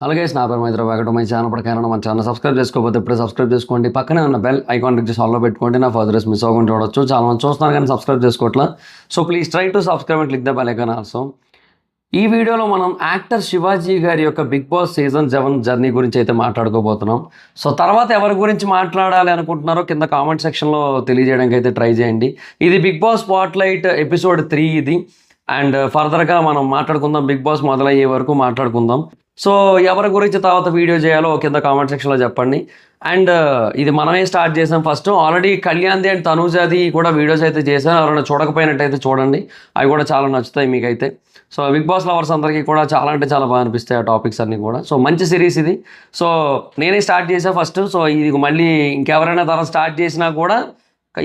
అలాగే నా పేరు మైత్ర వెంకట మై ఛానల్ ప్రకారం మన ఛానల్ సబ్స్క్రైబ్ చేసుకోకపోతే ఇప్పుడే సబ్స్క్రైబ్ చేసుకోండి. పక్కనే ఉన్న బెల్ ఐకాన్ క్లిక్ చేసి ఆల్లో పెట్టుకోండి. నా ఫర్దర్స్ మిస్ అవ్వకుండా చూడొచ్చు. చాలా మంది చూస్తున్నారు కానీ సబ్స్క్రైబ్ చేసుకోవట్లా. So please try to subscribe and click the bell icon also. ఈ వీడియోలో మనం యాక్టర్ శివాజీ గారి యొక్క బిగ్ బాస్ సీజన్ 7 జర్నీ గురించి అయితే మాట్లాడుకోబోతున్నాం. సో తర్వాత ఎవరి గురించి మాట్లాడాలి అనుకుంటున్నారో కింద కామెంట్ సెక్షన్లో తెలియజేయడానికి అయితే ట్రై చేయండి. ఇది బిగ్ బాస్ స్పాట్లైట్ ఎపిసోడ్ 3 ఇది. అండ్ ఫర్దర్గా మనం మాట్లాడుకుందాం, బిగ్ బాస్ మొదలయ్యే వరకు మాట్లాడుకుందాం. సో ఎవరి గురించి తర్వాత వీడియో చేయాలో కింద కామెంట్ సెక్షన్లో చెప్పండి. అండ్ ఇది మనమే స్టార్ట్ చేసాం. ఫస్ట్ ఆల్రెడీ కళ్యాణ్ది అండ్ తనూజాది కూడా వీడియోస్ అయితే చేశాను. ఎవరైనా చూడకపోయినట్టయితే చూడండి, అవి కూడా చాలా నచ్చుతాయి మీకైతే. సో బిగ్ బాస్ లవర్స్ అందరికీ కూడా చాలా అంటే చాలా బాగా అనిపిస్తాయి ఆ టాపిక్స్ అన్నీ కూడా. సో మంచి సిరీస్ ఇది. సో నేనే స్టార్ట్ చేసాను ఫస్ట్. సో ఇది మళ్ళీ ఇంకెవరైనా తర్వాత స్టార్ట్ చేసినా కూడా,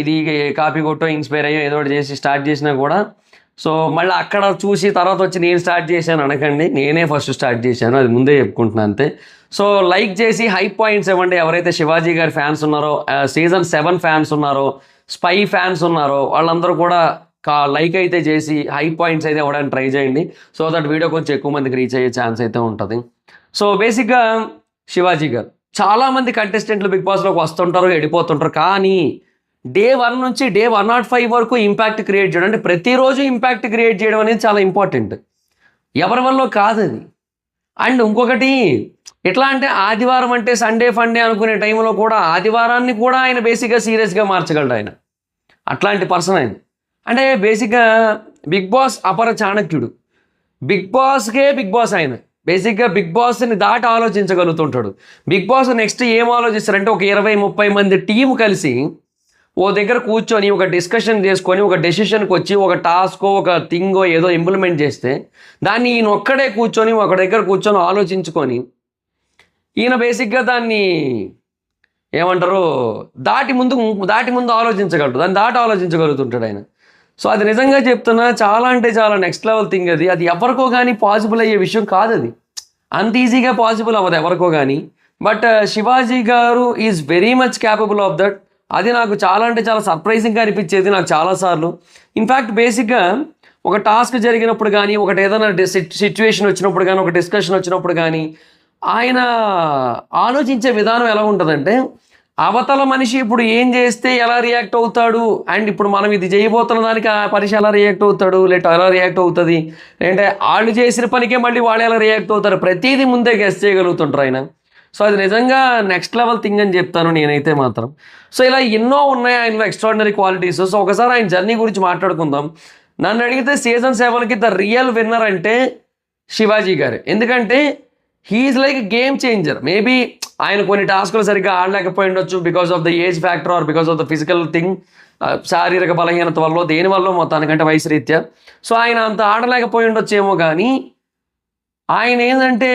ఇది కాపీ కొట్టో ఇన్స్పైర్ అయ్యో ఏదో ఒకటి చేసి స్టార్ట్ చేసినా కూడా, సో మళ్ళీ అక్కడ చూసి తర్వాత వచ్చి నేను స్టార్ట్ చేశాను అనకండి, నేనే ఫస్ట్ స్టార్ట్ చేశాను, అది ముందే చెప్పుకుంటున్నాను అంతే. సో లైక్ చేసి హైప్ పాయింట్స్ ఇవ్వండి. ఎవరైతే శివాజీ గారి ఫ్యాన్స్ ఉన్నారో, సీజన్ 7 ఫ్యాన్స్ ఉన్నారో, స్పై ఫ్యాన్స్ ఉన్నారో, వాళ్ళందరూ కూడా లైక్ అయితే చేసి హైప్ పాయింట్స్ అయితే ఇవ్వడానికి ట్రై చేయండి. సో దట్ వీడియో కొంచెం ఎక్కువ మందికి రీచ్ అయ్యే ఛాన్స్ అయితే ఉంటుంది. సో బేసిక్గా శివాజీ గారు, చాలామంది కంటెస్టెంట్లు బిగ్ బాస్లోకి వస్తుంటారు, వెళ్ళిపోతుంటారు. కానీ డే 1 నుంచి డే 105 వరకు ఇంపాక్ట్ క్రియేట్ చేయడం, అంటే ప్రతిరోజు ఇంపాక్ట్ క్రియేట్ చేయడం అనేది చాలా ఇంపార్టెంట్. ఎవరి వల్ల కాదు అది. అండ్ ఇంకొకటి ఎట్లా అంటే, ఆదివారం అంటే సండే ఫండే అనుకునే టైంలో కూడా ఆదివారాన్ని కూడా ఆయన బేసిక్గా సీరియస్గా మార్చగలడు. ఆయన అట్లాంటి పర్సన్ ఆయన. అంటే బేసిక్గా బిగ్ బాస్ అపర చాణక్యుడు. బిగ్ బాస్ ఆయన బేసిక్గా బిగ్ బాస్ని దాటి ఆలోచించగలుగుతుంటాడు. బిగ్ బాస్ నెక్స్ట్ ఏం ఆలోచిస్తారంటే, ఒక 20-30 మంది టీం కలిసి ఓ దగ్గర కూర్చొని ఒక డిస్కషన్ చేసుకొని ఒక డెసిషన్కి వచ్చి ఒక టాస్కో ఒక థింగో ఏదో ఇంప్లిమెంట్ చేస్తే, దాన్ని ఈయన ఒక్కడే కూర్చొని ఒక దగ్గర కూర్చొని ఆలోచించుకొని, ఈయన బేసిక్గా దాన్ని ఏమంటారు దాటి ముందు ఆలోచించగలడు, దాన్ని దాటి ఆలోచించగలుగుతుంటాడు ఆయన. సో అది నిజంగా చెప్తున్నా, చాలా అంటే చాలా నెక్స్ట్ లెవెల్ థింగ్ అది. అది ఎవరికో కానీ పాసిబుల్ అయ్యే విషయం కాదు. అది అంత ఈజీగా పాసిబుల్ అవ్వదు ఎవరికో కానీ. బట్ శివాజీ గారు is very much capable of that. అది నాకు చాలా అంటే చాలా సర్ప్రైజింగ్గా అనిపించేది నాకు చాలాసార్లు. ఇన్ఫ్యాక్ట్ బేసిక్గా ఒక టాస్క్ జరిగినప్పుడు కానీ, ఒకటి ఏదైనా సిచ్యువేషన్ వచ్చినప్పుడు కానీ, ఒక డిస్కషన్ వచ్చినప్పుడు కానీ, ఆయన ఆలోచించే విధానం ఎలా ఉంటుందంటే, అవతల మనిషి ఇప్పుడు ఏం చేస్తే ఎలా రియాక్ట్ అవుతాడు, అండ్ ఇప్పుడు మనం ఇది చేయబోతున్న దానికి ఆ మనిషి ఎలా రియాక్ట్ అవుతాడు, లేదా ఎలా రియాక్ట్ అవుతుంది, లేదంటే వాళ్ళు చేసిన పనికే మళ్ళీ వాళ్ళు ఎలా రియాక్ట్ అవుతారు, ప్రతిదీ ముందే గెస్ చేయగలుగుతుంటారు ఆయన. సో అది నిజంగా నెక్స్ట్ లెవెల్ థింగ్ అని చెప్తాను నేనైతే మాత్రం. సో ఇలా ఎన్నో ఉన్నాయి ఆయనలో ఎక్స్ట్రాడినరీ క్వాలిటీస్. సో ఒకసారి ఆయన జర్నీ గురించి మాట్లాడుకుందాం. నన్ను అడిగితే సీజన్ 7కి ద రియల్ విన్నర్ అంటే శివాజీ గారు. ఎందుకంటే he's like game changer. Maybe ఆయన కొన్ని టాస్కులు సరిగ్గా ఆడలేకపోయి ఉండొచ్చు, because of the age factor or because of the physical thing, శారీరక బలహీనత వల్ల, దేనివల్ల మొత్తానికంటే వయసు రీత్యా. సో ఆయన అంత ఆడలేకపోయి ఉండొచ్చేమో. కానీ ఆయన ఏంటంటే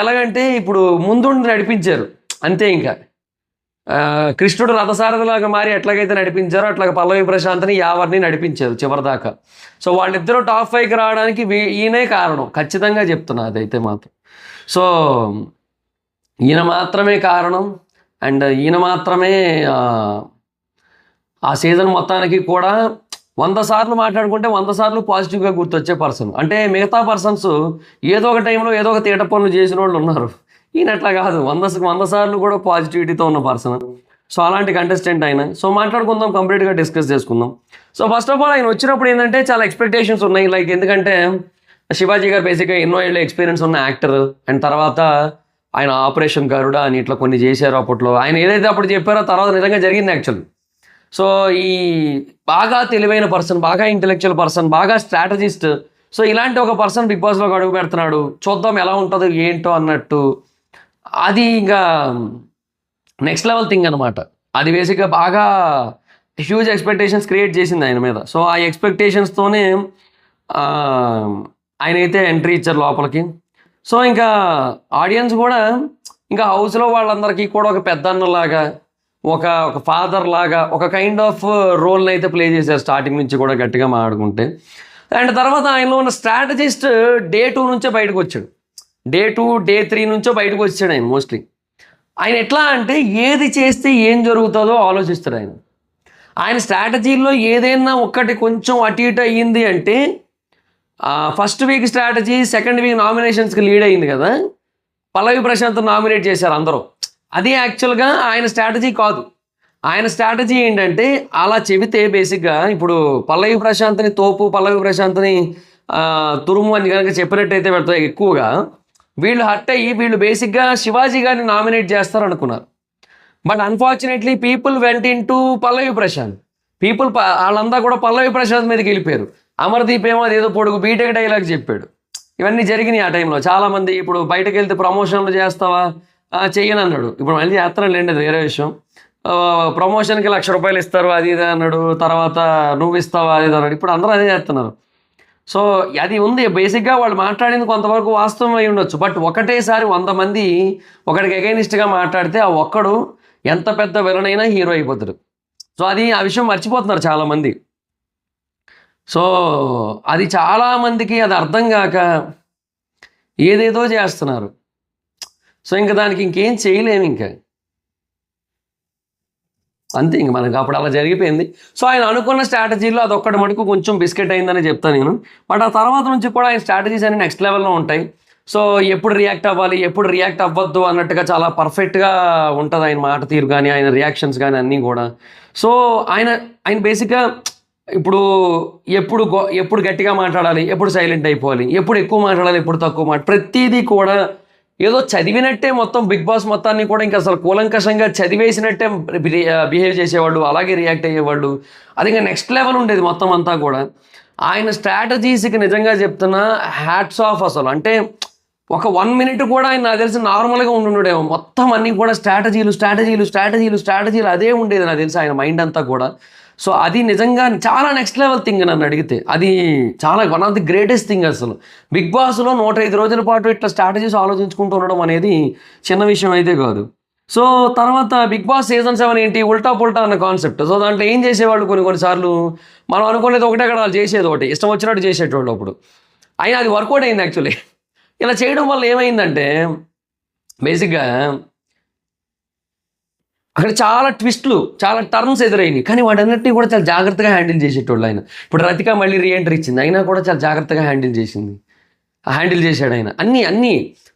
ఎలాగంటే, ఇప్పుడు ముందుండి నడిపించారు అంతే. ఇంకా కృష్ణుడు రథసారథిలాగా మారి ఎట్లాగైతే నడిపించారో అట్లాగ పల్లవి ప్రశాంత్ని యావర్ని నడిపించారు చివరిదాకా. సో వాళ్ళిద్దరూ టాప్ 5కి రావడానికి ఈయనే కారణం, ఖచ్చితంగా చెప్తున్నా అదైతే మాత్రం. సో ఈయన మాత్రమే కారణం. అండ్ ఈయన మాత్రమే ఆ సీజన్ మొత్తానికి కూడా 100 సార్లు మాట్లాడుకుంటే 100 సార్లు పాజిటివ్గా గుర్తొచ్చే పర్సన్. అంటే మిగతా పర్సన్స్ ఏదో ఒక టైంలో ఏదో ఒక తీట పనులు చేసిన వాళ్ళు ఉన్నారు. ఈయన అట్లా కాదు, 100 సార్లు కూడా పాజిటివిటీతో ఉన్న పర్సన్. సో అలాంటి కంటెస్టెంట్ ఆయన. సో మాట్లాడుకుందాం, కంప్లీట్గా డిస్కస్ చేసుకుందాం. సో ఫస్ట్ ఆఫ్ ఆల్ ఆయన వచ్చినప్పుడు ఏంటంటే చాలా ఎక్స్పెక్టేషన్స్ ఉన్నాయి. లైక్ ఎందుకంటే శివాజీ గారు బేసిక్గా ఎన్నో ఏళ్ళ ఎక్స్పీరియన్స్ ఉన్న యాక్టర్. అండ్ తర్వాత ఆయన ఆపరేషన్ గరుడ అని ఇట్లా కొన్ని చేశారు అప్పట్లో. ఆయన ఏదైతే అప్పుడు చెప్పారో తర్వాత నిజంగా జరిగింది యాక్చువల్. సో ఈ బాగా తెలివైన పర్సన్, బాగా ఇంటెలెక్చువల్ పర్సన్, బాగా స్ట్రాటజిస్ట్. సో ఇలాంటి ఒక పర్సన్ బిగ్ బాస్లోకి అడుగు పెడుతున్నాడు. చూద్దాం ఎలా ఉంటుందో ఏంటో అన్నట్టు. అది ఇంకా నెక్స్ట్ లెవెల్ థింగ్ అనమాట. అది బేసిక్గా బాగా హ్యూజ్ ఎక్స్పెక్టేషన్స్ క్రియేట్ చేసింది ఆయన మీద. సో ఆ ఎక్స్పెక్టేషన్స్తోనే ఆయన అయితే ఎంట్రీ ఇచ్చారు లోపలికి. సో ఇంకా ఆడియన్స్ కూడా ఇంకా హౌస్లో వాళ్ళందరికీ కూడా ఒక పెద్ద అన్నలాగా, ఒక ఫాదర్ లాగా, ఒక కైండ్ ఆఫ్ రోల్ని అయితే ప్లే చేశారు స్టార్టింగ్ నుంచి కూడా గట్టిగా మాట్లాడుకుంటే. అండ్ తర్వాత ఆయనలో ఉన్న స్ట్రాటజిస్ట్ డే 2 నుంచే బయటకు వచ్చాడు. డే 2, డే 3 నుంచో బయటకు వచ్చాడు ఆయన. మోస్ట్లీ ఆయన ఎట్లా అంటే ఏది చేస్తే ఏం జరుగుతుందో ఆలోచిస్తాడు ఆయన. ఆయన స్ట్రాటజీలో ఏదైనా ఒక్కటి కొంచెం అటు ఇటు అయ్యింది అంటే, first week strategy, second week నామినేషన్స్కి లీడ్ అయింది కదా, పల్లవి ప్రశాంత్ నామినేట్ చేశారు అందరూ. అది యాక్చువల్గా ఆయన స్ట్రాటజీ కాదు. ఆయన స్ట్రాటజీ ఏంటంటే అలా చెబితే బేసిక్గా ఇప్పుడు పల్లవి ప్రశాంత్ని పల్లవి ప్రశాంత్ని తురుము అని కనుక చెప్పినట్టయితే వీళ్ళతో ఎక్కువగా వీళ్ళు హర్ట్ అయ్యి వీళ్ళు బేసిక్గా శివాజీ గారిని నామినేట్ చేస్తారు అనుకున్నారు. But unfortunately people went into Pallavi Prashanth. వాళ్ళంతా కూడా పల్లవి ప్రశాంత్ మీదకి వెళ్ళిపోయారు. అమర్దీప్ ఏమో అదేదో పొడుగు బీటెక్ డైలాగ్ చెప్పాడు. ఇవన్నీ జరిగినాయి ఆ టైంలో. చాలామంది ఇప్పుడు బయటకు వెళ్తే ప్రమోషన్లు చేస్తావా, చెయ్యను అన్నాడు. ఇప్పుడు మళ్ళీ చేస్తాను లేండి, అది వేరే విషయం. ప్రమోషన్కి ₹1,00,000 ఇస్తారు అది ఇది అన్నాడు. తర్వాత నువ్వు ఇస్తావా అది ఇది అన్నాడు. ఇప్పుడు అందరూ అదే చేస్తున్నారు. సో అది ఉంది. బేసిక్గా వాళ్ళు మాట్లాడింది కొంతవరకు వాస్తవం అయి ఉండొచ్చు. బట్ ఒకటేసారి 100 మంది ఒకడికి అగైనిస్ట్గా మాట్లాడితే ఆ ఒక్కడు ఎంత పెద్ద విలన్ అయినా హీరో అయిపోతాడు. సో ఆ విషయం మర్చిపోతున్నారు చాలామంది. సో అది చాలామందికి అది అర్థం కాక ఏదేదో చేస్తున్నారు. సో ఇంకా దానికి ఇంకేం చేయలేము, ఇంకా అంతే. ఇంక మనకు అప్పుడు అలా జరిగిపోయింది. సో ఆయన అనుకున్న స్ట్రాటజీలో అదొక్కటి మటుకు కొంచెం బిస్కెట్ అయిందని చెప్తాను నేను. బట్ ఆ తర్వాత నుంచి కూడా ఆయన స్ట్రాటజీస్ అన్ని నెక్స్ట్ లెవెల్లో ఉంటాయి. సో ఎప్పుడు రియాక్ట్ అవ్వాలి, ఎప్పుడు రియాక్ట్ అవ్వద్దు అన్నట్టుగా చాలా పర్ఫెక్ట్గా ఉంటుంది ఆయన మాట తీరు కానీ, ఆయన రియాక్షన్స్ కానీ అన్నీ కూడా. సో ఆయన బేసిక్గా ఇప్పుడు ఎప్పుడు గట్టిగా మాట్లాడాలి, ఎప్పుడు సైలెంట్ అయిపోవాలి, ఎప్పుడు ఎక్కువ మాట్లాడాలి, ఎప్పుడు తక్కువ ప్రతిదీ కూడా ఏదో చదివినట్టే మొత్తం బిగ్ బాస్ మొత్తాన్ని కూడా ఇంకా అసలు కూలంకషంగా చదివేసినట్టే బిహేవ్ చేసేవాళ్ళు, అలాగే రియాక్ట్ అయ్యేవాళ్ళు. అది ఇంకా నెక్స్ట్ లెవెల్ ఉండేది మొత్తం అంతా కూడా. ఆయన స్ట్రాటజీస్కి నిజంగా చెప్తున్నా హ్యాట్స్ ఆఫ్. అసలు అంటే ఒక 1 minute కూడా ఆయన నాకు తెలిసి నార్మల్గా ఉండుండేమో. మొత్తం అన్నీ కూడా స్ట్రాటజీలు అదే ఉండేది నాకు తెలిసి ఆయన మైండ్ అంతా కూడా. సో అది నిజంగా చాలా నెక్స్ట్ లెవెల్ థింగ్ నన్ను అడిగితే. అది చాలా one of the greatest thing. అసలు బిగ్ బాస్లో 105 రోజుల పాటు ఇట్లా స్ట్రాటజీస్ ఆలోచించుకుంటూ ఉండడం అనేది చిన్న విషయం అయితే కాదు. సో తర్వాత బిగ్ బాస్ సీజన్ 7 ఏంటి, ఉల్టా పుల్టా అన్న కాన్సెప్ట్. సో దాంట్లో ఏం చేసేవాళ్ళు కొన్నిసార్లు మనం అనుకునేది ఒకటే, అక్కడ వాళ్ళు చేసేది ఒకటి, ఇష్టం వచ్చినట్టు చేసేటోళ్ళు. అప్పుడు అయినా అది వర్కౌట్ అయింది యాక్చువల్లీ. ఇలా చేయడం వల్ల ఏమైందంటే బేసిక్గా అక్కడ చాలా ట్విస్ట్లు, చాలా టర్న్స్ ఎదురైనాయి. కానీ వాటన్నిటిని కూడా చాలా జాగ్రత్తగా హ్యాండిల్ చేసేటోళ్ళు ఆయన. ఇప్పుడు రతిక మళ్ళీ రీఎంట్రీ ఇచ్చింది, అయినా కూడా చాలా జాగ్రత్తగా హ్యాండిల్ చేశాడు ఆయన. అన్నీ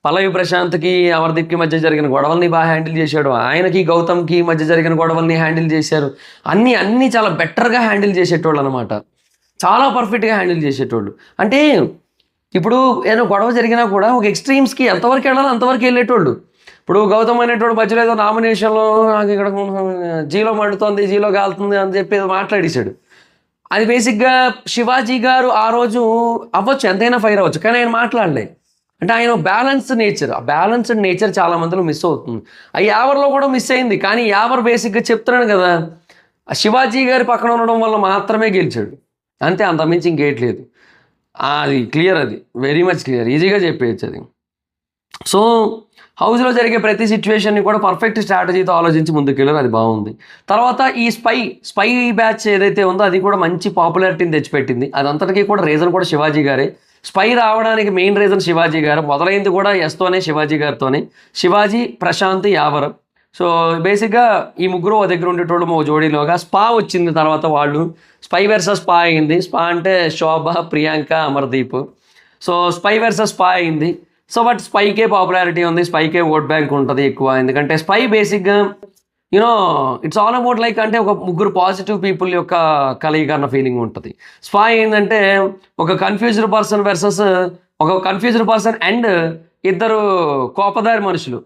పల్లవి ప్రశాంత్కి అమర్దీప్కి మధ్య జరిగిన గొడవల్ని బాగా హ్యాండిల్ చేశాడు. ఆయనకి గౌతమ్కి మధ్య జరిగిన గొడవల్ని హ్యాండిల్ చేశారు. అన్నీ చాలా బెటర్గా హ్యాండిల్ చేసేటోళ్ళు అనమాట. చాలా పర్ఫెక్ట్గా హ్యాండిల్ చేసేటోళ్ళు. అంటే ఇప్పుడు ఏదో గొడవ జరిగినా కూడా ఒక ఎక్స్ట్రీమ్స్కి ఎంతవరకు వెళ్ళాలో అంతవరకు వెళ్ళేటోళ్ళు. ఇప్పుడు గౌతమ్ అనేటోడు మధ్యలో ఏదో నామినేషన్లో నాకు ఇక్కడ జీలో మండుతోంది, జీలో కాలుతుంది అని చెప్పి మాట్లాడేశాడు. అది బేసిక్గా శివాజీ గారు ఆ రోజు అవ్వచ్చు, ఎంతైనా ఫైర్ అవ్వచ్చు, కానీ ఆయన మాట్లాడలే. అంటే ఆయన బ్యాలెన్స్డ్ నేచర్ చాలా మందిలో మిస్ అవుతుంది. ఆ యావర్లో కూడా మిస్ అయింది. కానీ యావర్ బేసిక్గా చెప్తున్నాను కదా, శివాజీ గారి పక్కన ఉండడం వల్ల మాత్రమే గెలిచాడు, అంతే. అంతమించి ఇంకేట్లేదు. అది క్లియర్, అది వెరీ మచ్ క్లియర్, ఈజీగా చెప్పేయచ్చు అది. సో హౌస్లో జరిగే ప్రతి సిచ్యువేషన్ని కూడా పర్ఫెక్ట్ స్ట్రాటజీతో ఆలోచించి ముందుకెళ్ళారు, అది బాగుంది. తర్వాత ఈ స్పై బ్యాచ్ ఏదైతే ఉందో అది కూడా మంచి పాపులారిటీని తెచ్చిపెట్టింది. అదంతటికీ కూడా రీజన్ కూడా శివాజీ గారే. స్పై రావడానికి మెయిన్ రీజన్ శివాజీ గారు. మొదలైంది కూడా ఎస్తోనే, శివాజీ గారితోనే. శివాజీ, ప్రశాంత్, యావర్. సో బేసిక్గా ఈ ముగ్గురు ఓ దగ్గర ఉండేటోళ్ళు ఓ జోడీలోగా. స్పా వచ్చింది తర్వాత, వాళ్ళు స్పై వర్సెస్ స్పా అయింది. స్పా అంటే Shobha, Priyanka, Amardeep. So spy versus spa అయింది. సో బట్ స్పైకే పాపులారిటీ ఉంది, స్పైకే ఓట్ బ్యాంక్ ఉంటుంది ఎక్కువ. ఎందుకంటే స్పై బేసిక్గా ఇట్స్ ఆల్ అబౌట్ లైక్ అంటే ఒక ముగ్గురు పాజిటివ్ పీపుల్ యొక్క కలయిక అన్న ఫీలింగ్ ఉంటుంది. స్పై ఏంటంటే ఒక కన్ఫ్యూజ్డ్ పర్సన్ అండ్ ఇద్దరు కోపదారి మనుషులు.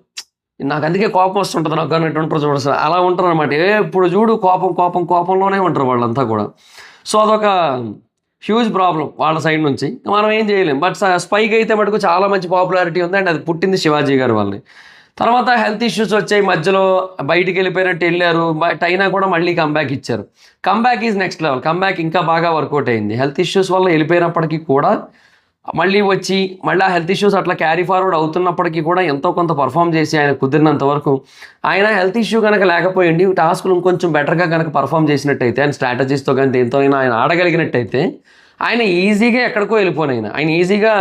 నాకు అందుకే కోపం వస్తుంటుంది నాకు అన్నట్టు చూడాలి, అలా ఉంటారు అనమాట. ఎప్పుడు చూడు కోపంలోనే ఉంటారు వాళ్ళంతా కూడా. సో అదొక హ్యూజ్ ప్రాబ్లం వాళ్ళ సైడ్ నుంచి, మనం ఏం చేయలేం. బట్ స్పైకి అయితే మటుకు చాలా మంచి పాపులారిటీ ఉంది, అండ్ అది పుట్టింది శివాజీ గారు వాళ్ళని. తర్వాత హెల్త్ ఇష్యూస్ వచ్చాయి, మధ్యలో బయటికి వెళ్ళిపోయినట్టు వెళ్ళారు. బట్ అయినా కూడా మళ్ళీ కంబ్యాక్ ఇచ్చారు. Comeback is next level. Comeback ఇంకా బాగా వర్కౌట్ అయింది. హెల్త్ ఇష్యూస్ వల్ల వెళ్ళిపోయినప్పటికీ కూడా మళ్ళీ ఆ హెల్త్ ఇష్యూస్ అట్లా క్యారీ ఫార్వర్డ్ అవుతున్నప్పటికీ కూడా ఎంతో కొంత పర్ఫామ్ చేసి ఆయన కుదిరినంత వరకు, ఆయన హెల్త్ ఇష్యూ కనుక లేకపోయింది, టాస్క్లు ఇంకొంచెం బెటర్గా కనుక పర్ఫామ్ చేసినట్టయితే, ఆయన స్ట్రాటజీస్తో కానీ దేంతో అయినా ఆయన ఆడగలిగినట్టయితే ఆయన ఈజీగా ఎక్కడికో వెళ్ళిపోయిన ఆయన ఈజీగా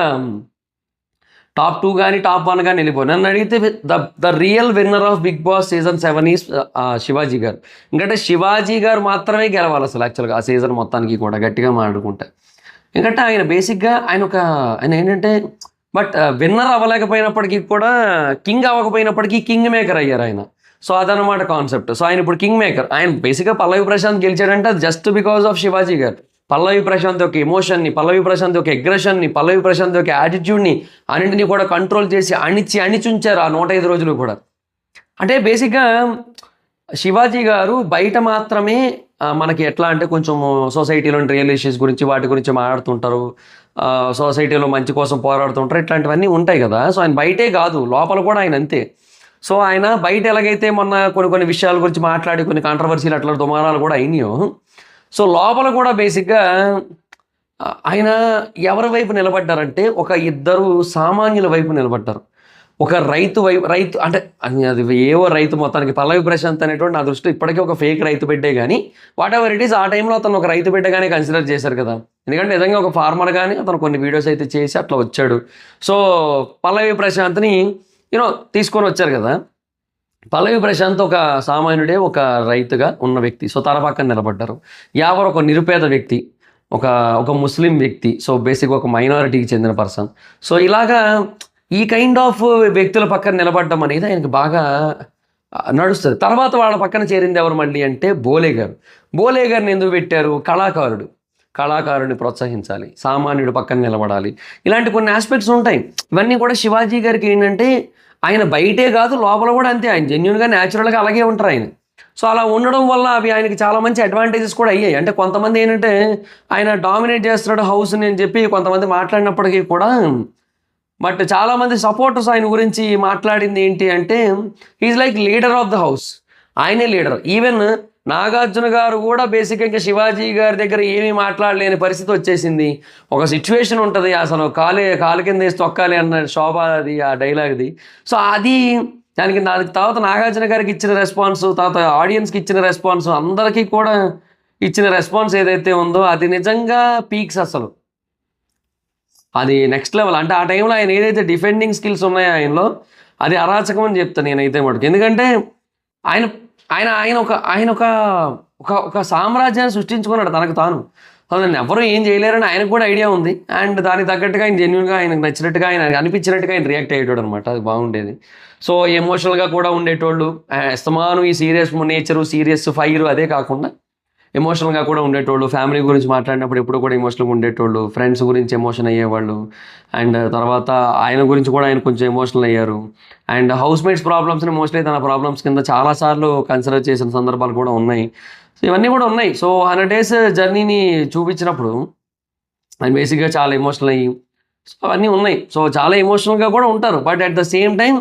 టాప్ 2 కానీ టాప్ 1 కానీ వెళ్ళిపోయి. నన్ను అడిగితే the real winner of Bigg Boss season 7 is Shivaji garu. ఎందుకంటే శివాజీ గారు మాత్రమే గెలవాలి అసలు యాక్చువల్గా ఆ సీజన్ మొత్తానికి కూడా, గట్టిగా మాట్లాడుకుంటే. ఎందుకంటే ఆయన బేసిక్గా ఆయన ఏంటంటే బట్ విన్నర్ అవ్వలేకపోయినప్పటికీ కూడా కింగ్ అవ్వకపోయినప్పటికీ కింగ్ మేకర్ అయ్యారు ఆయన. సో అదనమాట కాన్సెప్ట్. సో ఆయన ఇప్పుడు కింగ్ మేకర్. ఆయన బేసిక్గా పల్లవి ప్రశాంత్ గెలిచాడంటే అది జస్ట్ బికాస్ ఆఫ్ శివాజీ గారు. పల్లవి ప్రశాంత్ యొక్క ఎమోషన్ని, పల్లవి ప్రశాంత్ యొక్క అగ్రెషన్ని, పల్లవి ప్రశాంత్ యొక్క యాటిట్యూడ్ని అన్నింటినీ కూడా కంట్రోల్ చేసి అణిచుంచారు ఆ 105 రోజులు కూడా. అంటే బేసిక్గా శివాజీ గారు బయట మాత్రమే మనకి ఎట్లా అంటే కొంచెం సొసైటీలోని రియల్ ఇష్యూస్ గురించి వాటి గురించి మాట్లాడుతుంటారు, సొసైటీలో మంచి కోసం పోరాడుతుంటారు, ఇట్లాంటివన్నీ ఉంటాయి కదా. సో ఆయన బయటే కాదు, లోపల కూడా ఆయన అంతే. సో ఆయన బయట ఎలాగైతే మొన్న కొన్ని విషయాల గురించి మాట్లాడి కొన్ని కాంట్రవర్సీలు అట్లా దుమారాలు కూడా అయినాయో, సో లోపల కూడా బేసిక్గా ఆయన ఎవరి వైపు నిలబడ్డారంటే ఒక ఇద్దరు సామాన్యుల వైపు నిలబడ్డారు. ఒక రైతు అంటే అది ఏవో రైతు మొత్తానికి పల్లవి ప్రశాంత్ అనేటువంటి నా దృష్టిలో ఇప్పటికీ ఒక ఫేక్ రైతు బిడ్డే కానీ వాట్ ఎవర్ ఇట్ ఈస్, ఆ టైంలో అతను ఒక రైతు బిడ్డగానే కన్సిడర్ చేశారు కదా. ఎందుకంటే నిజంగా ఒక ఫార్మర్ కానీ అతను కొన్ని వీడియోస్ అయితే చేసి అట్లా వచ్చాడు. సో పల్లవి ప్రశాంత్ని తీసుకొని వచ్చారు కదా. పల్లవి ప్రశాంత్ ఒక సామాన్యుడే, ఒక రైతుగా ఉన్న వ్యక్తి. సో తన పక్కన నిలబడ్డారు. యావర్ ఒక నిరుపేద వ్యక్తి, ఒక ముస్లిం వ్యక్తి, సో బేసిక్గా ఒక మైనారిటీకి చెందిన పర్సన్. సో ఇలాగా ఈ కైండ్ ఆఫ్ వ్యక్తుల పక్కన నిలబడడం అనేది ఆయనకి బాగా నడుస్తుంది. తర్వాత వాళ్ళ పక్కన చేరింది ఎవరు మళ్ళీ అంటే బోలే గారు. బోలే గారిని ఎందుకు పెట్టారు? కళాకారుడిని ప్రోత్సహించాలి, సామాన్యుడు పక్కన నిలబడాలి, ఇలాంటి కొన్ని ఆస్పెక్ట్స్ ఉంటాయి. ఇవన్నీ కూడా శివాజీ గారికి ఏంటంటే ఆయన బయటే కాదు లోపల కూడా అంతే. ఆయన జెన్యున్గా న్యాచురల్గా అలాగే ఉంటారు ఆయన. సో అలా ఉండడం వల్ల అవి ఆయనకి చాలా మంచి అడ్వాంటేజెస్ కూడా అయ్యాయి. అంటే కొంతమంది ఏంటంటే ఆయన డామినేట్ చేస్తున్నాడు హౌస్ని అని చెప్పి కొంతమంది మాట్లాడినప్పటికీ కూడా, బట్ చాలామంది సపోర్టర్స్ ఆయన గురించి మాట్లాడింది ఏంటి అంటే is like leader of the house, ఆయనే లీడర్. ఈవెన్ నాగార్జున గారు కూడా బేసిక్గా శివాజీ గారి దగ్గర ఏమీ మాట్లాడలేని పరిస్థితి వచ్చేసింది. ఒక సిచ్యువేషన్ ఉంటుంది, అసలు కాలు కింద వేసి తొక్కాలి అన్న శోభ అది ఆ డైలాగ్ది. సో అది దానికి తర్వాత నాగార్జున గారికి ఇచ్చిన రెస్పాన్స్, తర్వాత ఆడియన్స్కి ఇచ్చిన రెస్పాన్స్, అందరికీ కూడా ఇచ్చిన రెస్పాన్స్ ఏదైతే ఉందో అది నిజంగా పీక్స్. అసలు అది నెక్స్ట్ లెవెల్. అంటే ఆ టైంలో ఆయన ఏదైతే డిఫెండింగ్ స్కిల్స్ ఉన్నాయో ఆయనలో, అది అరాచకం అని చెప్తాను నేనైతే మటుకు. ఎందుకంటే ఆయన ఆయన ఆయన ఒక ఆయన ఒక ఒక సామ్రాజ్యాన్ని సృష్టించుకున్నాడు తనకు తాను. నన్ను ఎవరు ఏం చేయలేరని ఆయనకు కూడా ఐడియా ఉంది. అండ్ దానికి తగ్గట్టుగా ఆయన జెన్యున్గా ఆయనకు నచ్చినట్టుగా ఆయన అనిపించినట్టుగా ఆయన రియాక్ట్ అయ్యేటోడు అనమాట. అది బాగుండేది. సో ఎమోషనల్గా కూడా ఉండేటోళ్ళు, ఎస్తమాను ఈ సీరియస్ నేచరు, సీరియస్ ఫైర్ అదే కాకుండా ఎమోషనల్గా కూడా ఉండేటోళ్ళు. ఫ్యామిలీ గురించి మాట్లాడినప్పుడు ఎప్పుడు కూడా ఎమోషనల్గా ఉండేటోళ్ళు, ఫ్రెండ్స్ గురించి ఎమోషన్ అయ్యేవాళ్ళు. అండ్ తర్వాత ఆయన గురించి కూడా ఆయన కొంచెం ఎమోషనల్ అయ్యారు. అండ్ హౌస్ మేట్స్ ప్రాబ్లమ్స్ని మోస్ట్లీ తన ప్రాబ్లమ్స్ కింద చాలాసార్లు కన్సిడర్ చేసిన సందర్భాలు కూడా ఉన్నాయి. సో ఇవన్నీ కూడా ఉన్నాయి. సో 100 days జర్నీని చూపించినప్పుడు ఆయన బేసిక్గా చాలా ఎమోషనల్ అయ్యి, సో అవన్నీ ఉన్నాయి. సో చాలా ఎమోషనల్గా కూడా ఉంటారు. But at the same time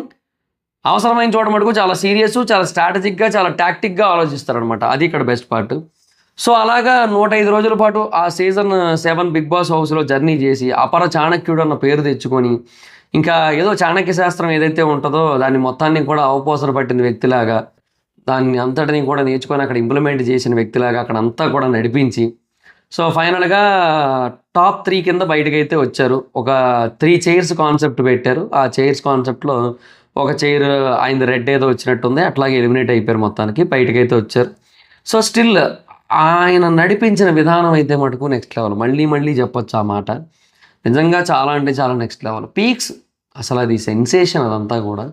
అవసరమైన చోట మటుకు చాలా సీరియస్, చాలా స్ట్రాటజిక్గా, చాలా టాక్టిక్గా ఆలోచిస్తారనమాట. అది ఇక్కడ బెస్ట్ పార్ట్. సో అలాగా 105 రోజుల పాటు ఆ సీజన్ 7 బిగ్ బాస్ హౌస్లో జర్నీ చేసి అపర చాణక్యుడు అన్న పేరు తెచ్చుకొని, ఇంకా ఏదో చాణక్య శాస్త్రం ఏదైతే ఉంటుందో దాన్ని మొత్తాన్ని కూడా అవపోసన పట్టిన వ్యక్తిలాగా, దాన్ని అంతటిని కూడా నేర్చుకొని అక్కడ ఇంప్లిమెంట్ చేసిన వ్యక్తిలాగా అక్కడ అంతా కూడా నడిపించి, సో ఫైనల్గా టాప్ 3 కింద బయటకైతే వచ్చారు. ఒక 3 చైర్స్ కాన్సెప్ట్ పెట్టారు. ఆ చైర్స్ కాన్సెప్ట్లో ఒక చైర్ ఆయన రెడ్ ఏదో వచ్చినట్టుంది, అట్లాగే ఎలిమినేట్ అయిపోయారు, మొత్తానికి బయటకైతే వచ్చారు. సో స్టిల్ ఆయన నడిపించిన విధానం అయితే మటుకు నెక్స్ట్ లెవెల్. మళ్ళీ చెప్పొచ్చు ఆ మాట. నిజంగా చాలా అంటే చాలా నెక్స్ట్ లెవెల్, పీక్స్. అసలు అది సెన్సేషన్ అదంతా కూడా.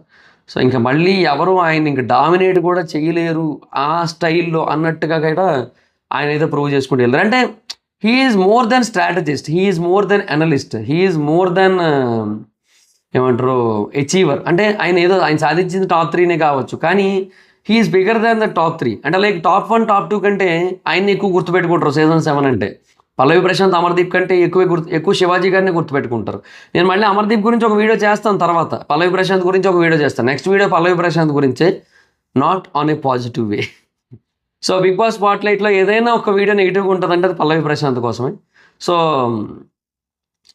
సో ఇంకా మళ్ళీ ఎవరు ఆయన ఇంకా డామినేట్ కూడా చేయలేరు ఆ స్టైల్లో అన్నట్టుగా కూడా ఆయన అయితే ప్రూవ్ చేసుకుంటూ వెళ్ళారు. అంటే he is more than strategist, he is more than analyst, he is more than ఏమంటారు అచీవర్. అంటే ఆయన సాధించింది టాప్ 3నే కావచ్చు, కానీ he's bigger than the top 3. అంటే లైక్ టాప్ 1 టాప్ 2 కంటే ఆయన్ని ఎక్కువ గుర్తుపెట్టుకుంటారు సీజన్ 7 అంటే. పల్లవి ప్రశాంత్ అమర్దీప్ కంటే ఎక్కువ శివాజీ గారిని గుర్తుపెట్టుకుంటారు. నేను మళ్ళీ అమర్దీప్ గురించి ఒక వీడియో చేస్తాను, తర్వాత పల్లవి ప్రశాంత్ గురించి ఒక వీడియో చేస్తాను. నెక్స్ట్ వీడియో పల్లవి ప్రశాంత్ గురించే, not on a positive way. So Bigg Boss స్పాట్లైట్లో ఏదైనా ఒక వీడియో నెగిటివ్గా ఉంటుందంటే అది పల్లవి ప్రశాంత్ కోసమే. సో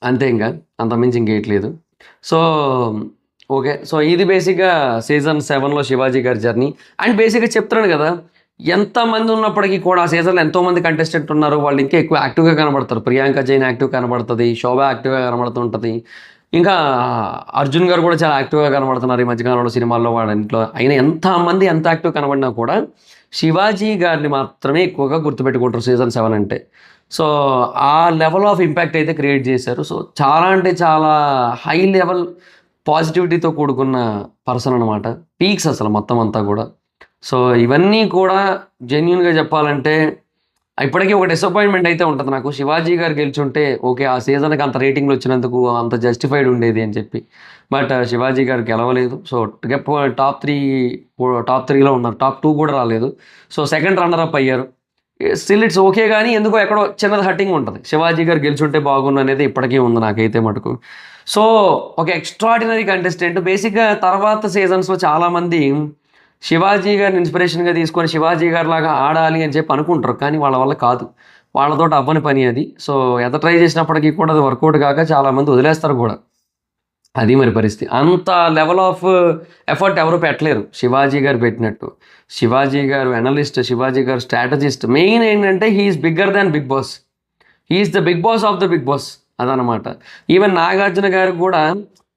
అంతే, ఇంకా అంతమించి ఇంకేయట్లేదు. సో ఓకే, సో ఇది బేసిక్గా సీజన్ 7లో శివాజీ గారి జర్నీ. అండ్ బేసిక్గా చెప్తున్నాను కదా, ఎంతమంది ఉన్నప్పటికీ కూడా ఆ సీజన్లో ఎంతోమంది కంటెస్టెంట్ ఉన్నారు, వాళ్ళు ఇంకా ఎక్కువ యాక్టివ్గా కనబడతారు. ప్రియాంక జైన్ యాక్టివ్ కనబడుతుంది, శోభ యాక్టివ్గా కనబడుతుంటుంది, ఇంకా అర్జున్ గారు కూడా చాలా యాక్టివ్గా కనబడుతున్నారు ఈ మధ్యకాలంలో సినిమాల్లో. వాళ్ళ ఇంట్లో అయినా ఎంతమంది ఎంత యాక్టివ్ కనబడినా కూడా శివాజీ గారిని మాత్రమే ఎక్కువగా గుర్తుపెట్టుకుంటారు సీజన్ 7 అంటే. సో ఆ లెవెల్ ఆఫ్ ఇంపాక్ట్ అయితే క్రియేట్ చేశారు. సో చాలా అంటే చాలా హై లెవెల్ పాజిటివిటీతో కూడుకున్న పర్సన్ అనమాట. పీక్స్ అసలు మొత్తం అంతా కూడా. సో ఇవన్నీ కూడా జెన్యున్గా చెప్పాలంటే ఇప్పటికీ ఒక డిసప్పాయింట్మెంట్ అయితే ఉంటుంది నాకు. శివాజీ గారు గెలిచుంటే ఓకే, ఆ సీజన్కి అంత రేటింగ్లు వచ్చినందుకు అంత జస్టిఫైడ్ ఉండేది అని చెప్పి. బట్ శివాజీ గారు గెలవలేదు. సో టాప్ 3లో ఉన్నారు. టాప్ 2 కూడా రాలేదు. సో సెకండ్ రన్నర్ అప్ అయ్యారు. స్టిల్ ఇట్స్ ఓకే, కానీ ఎందుకో ఎక్కడో చిన్నది హట్టింగ్ ఉంటుంది. శివాజీ గారు గెలిచుంటే బాగుండు అనేది ఇప్పటికీ ఉంది నాకైతే మటుకు. సో ఒక ఎక్స్ట్రాడినరీ కంటెస్టెంట్. బేసిక్గా తర్వాత సీజన్స్లో చాలామంది శివాజీ గారిని ఇన్స్పిరేషన్గా తీసుకొని శివాజీ గారి లాగా ఆడాలి అని చెప్పి అనుకుంటారు, కానీ వాళ్ళ వల్ల కాదు. వాళ్ళతో అవ్వని పని అది. సో ఎంత ట్రై చేసినప్పటికీ కూడా అది వర్కౌట్ కాక చాలామంది వదిలేస్తారు కూడా. అది మరి పరిస్థితి. అంత లెవెల్ ఆఫ్ ఎఫర్ట్ ఎవరు పెట్టలేరు శివాజీ గారు పెట్టినట్టు. శివాజీ గారు analyst, Shivaji garu strategist. Main ఏంటంటే he's bigger than Bigg Boss. He's the Bigg Boss of the Bigg Boss అదనమాట. ఈవెన్ నాగార్జున గారు కూడా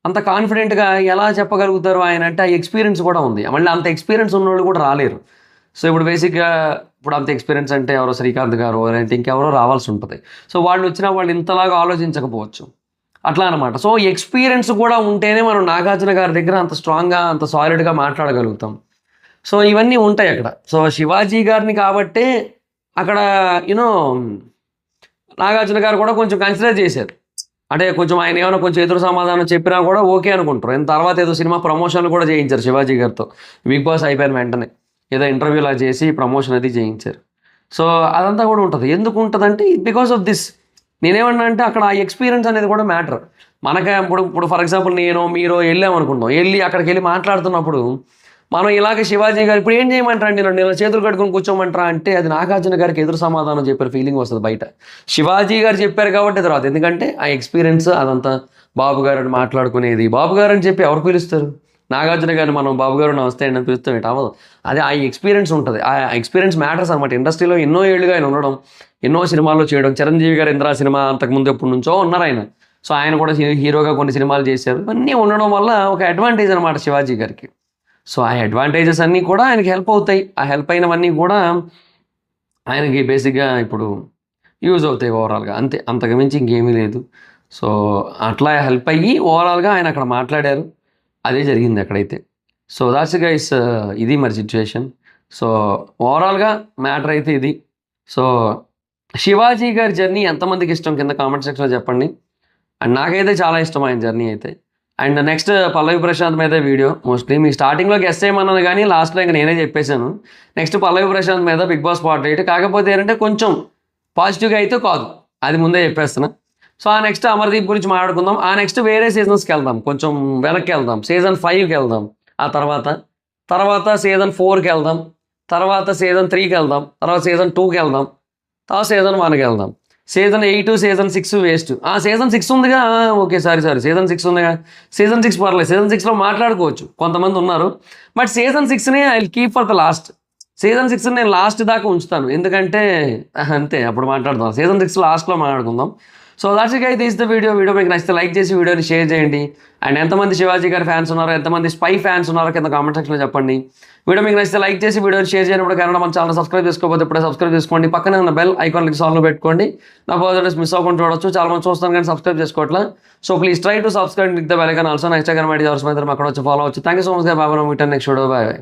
అంత కాన్ఫిడెంట్గా ఎలా చెప్పగలుగుతారు ఆయన అంటే ఆ ఎక్స్పీరియన్స్ కూడా ఉంది. మళ్ళీ అంత ఎక్స్పీరియన్స్ ఉన్నవాళ్ళు కూడా రాలేరు. సో ఇప్పుడు బేసిక్గా ఇప్పుడు అంత ఎక్స్పీరియన్స్ అంటే ఎవరో శ్రీకాంత్ గారు అంటే ఇంకెవరో రావాల్సి ఉంటుంది. సో వాళ్ళు వచ్చినా వాళ్ళు ఇంతలాగా ఆలోచించకపోవచ్చు అట్లా అనమాట. సో ఎక్స్పీరియన్స్ కూడా ఉంటేనే మనం నాగార్జున గారి దగ్గర అంత స్ట్రాంగ్గా అంత సాలిడ్గా మాట్లాడగలుగుతాం. సో ఇవన్నీ ఉంటాయి అక్కడ. సో శివాజీ గారిని కాబట్టే అక్కడ యూనో నాగార్జున గారు కూడా కొంచెం కన్సిడర్ చేశారు. అంటే కొంచెం ఆయన ఏమైనా కొంచెం ఎదురు సమాధానం చెప్పినా కూడా ఓకే అనుకుంటారు. తర్వాత ఏదో సినిమా ప్రమోషన్లు కూడా చేయించారు శివాజీ గారితో. బిగ్ బాస్ అయిపోయిన వెంటనే ఏదో ఇంటర్వ్యూలా చేసి ప్రమోషన్ అది చేయించారు. సో అదంతా కూడా ఉంటుంది. ఎందుకు ఉంటుందంటే బికాస్ ఆఫ్ దిస్. నేనేమన్నా అంటే అక్కడ ఆ ఎక్స్పీరియన్స్ అనేది కూడా మ్యాటర్. మనకే ఇప్పుడు ఫర్ ఎగ్జాంపుల్ నేను మీరు వెళ్ళామనుకుంటాం, వెళ్ళి అక్కడికి వెళ్ళి మాట్లాడుతున్నప్పుడు మనం ఇలాగ శివాజీ గారు ఇప్పుడు ఏం చేయమంటారా అండి, నేను చేతులు కట్టుకొని కూర్చోమంటారా అంటే అది నాగార్జున గారికి ఎదురు సమాధానం చెప్పారు ఫీలింగ్ వస్తుంది బయట. శివాజీ గారు చెప్పారు కాబట్టి తర్వాత, ఎందుకంటే ఆ ఎక్స్పీరియన్స్ అదంతా. బాబు గారు అని మాట్లాడుకునేది, బాబు గారు అని చెప్పి ఎవరు పిలుస్తారు? నాగార్జున గారిని మనం బాబు గారు నమస్తే అండి అని పిలుస్తాం, ఏంటి అవ్వదు. అదే ఆ ఎక్స్పీరియన్స్ ఉంటుంది. ఆ ఎక్స్పీరియన్స్ మ్యాటర్స్ అనమాట. ఇండస్ట్రీలో ఎన్నో ఏళ్ళుగా ఆయన ఉండడం, ఎన్నో సినిమాల్లో చేయడం. చిరంజీవి గారు ఇంద్రా సినిమా అంతకుముందు ఎప్పటి నుంచో ఉన్నారు ఆయన. సో ఆయన కూడా హీరోగా కొన్ని సినిమాలు చేశారు. ఇవన్నీ ఉండడం వల్ల ఒక అడ్వాంటేజ్ అనమాట శివాజీ గారికి. సో ఆ అడ్వాంటేజెస్ అన్నీ కూడా ఆయనకి హెల్ప్ అవుతాయి. ఆ హెల్ప్ అయినవన్నీ కూడా ఆయనకి బేసిక్గా ఇప్పుడు యూజ్ అవుతాయి ఓవరాల్గా, అంతే. అంతకుమించి ఇంకేమీ లేదు. సో అట్లా హెల్ప్ అయ్యి ఓవరాల్గా ఆయన అక్కడ మాట్లాడారు. అదే జరిగింది అక్కడైతే. సో దాట్స్ గైస్, ఇది మరి సిచ్యువేషన్. సో ఓవరాల్గా మ్యాటర్ అయితే ఇది. సో శివాజీ గారి జర్నీ ఎంతమందికి ఇష్టం కింద కామెంట్ సెక్షన్లో చెప్పండి. అండ్ నాకైతే చాలా ఇష్టం ఆయన జర్నీ అయితే. అండ్ నెక్స్ట్ పల్లవి ప్రశాంత్ మీద వీడియో మోస్ట్లీ మీకు స్టార్టింగ్లో గెస్ట్ చేయమన్నాను, కానీ లాస్ట్లో ఇంకా నేనే చెప్పేశాను. నెక్స్ట్ పల్లవి ప్రశాంత్ మీద బిగ్ బాస్ స్పాట్లైట్. కాకపోతే ఏంటంటే కొంచెం పాజిటివ్గా అయితే కాదు, అది ముందే చెప్పేస్తున్నా. సో ఆ నెక్స్ట్ అమర్దీప్ గురించి మాట్లాడుకుందాం. ఆ నెక్స్ట్ వేరే సీజన్స్కి వెళ్దాం, కొంచెం వెనక్కి వెళ్దాం. సీజన్ 5కి వెళ్దాం. ఆ తర్వాత సీజన్ 4కి వెళ్దాం. తర్వాత సీజన్ 3కి వెళ్దాం. తర్వాత సీజన్ 2కి వెళ్దాం. తర్వాత సీజన్ 1కి వెళ్దాం. Season 8, season 6 waste. సీజన్ 6 ఉందిగా, ఓకే సారీ సీజన్ 6 ఉందిగా. సీజన్ 6 పర్లేదు, సీజన్ 6లో మాట్లాడుకోవచ్చు, కొంతమంది ఉన్నారు. బట్ సీజన్ 6ని I will keep for the last. Season 6 నేను లాస్ట్ దాకా ఉంచుతాను, ఎందుకంటే అంతే, అప్పుడు మాట్లాడదాం. సీజన్ 6 లాస్ట్లో మాట్లాడుకుందాం. So that's it guys, this the video మీకు నచ్చితే లైక్ చేసి వీడియోని షేర్ చేయండి. అండ్ ఎంతమంది శివాజీ గారి ఫ్యాన్స్ ఉన్నారో, ఎంతమంది స్పై ఫ్యాన్స్ ఉన్నారో కింద కామెంట్ సెక్షన్లో చెప్పండి. వీడియో మీకు నచ్చితే లైక్ చేసి వీడియోని షేర్ చేయడం కారణం మన ఛానల్ సబ్స్క్రైబ్ చేసుకోకపోతే ఇప్పుడే సబ్స్క్రైబ్ చేసుకోండి. పక్కనే ఉన్న బెల్ ఐకాన్ సాల్వ్ పెట్టుకోండి. నా ఫర్దర్ మిస్ అవ్వకుండా చూడొచ్చు. చాలా మంది చూస్తాను కానీ సబ్స్క్రైబ్ చేసుకోవట్లా. So please try to subscribe with the bell icon also. నా ఇన్స్టాగ్రామ్ ఐడి అక్కడ వచ్చి ఫాలో అవచ్చు. Thank you so much. Bye. Next video. Bye.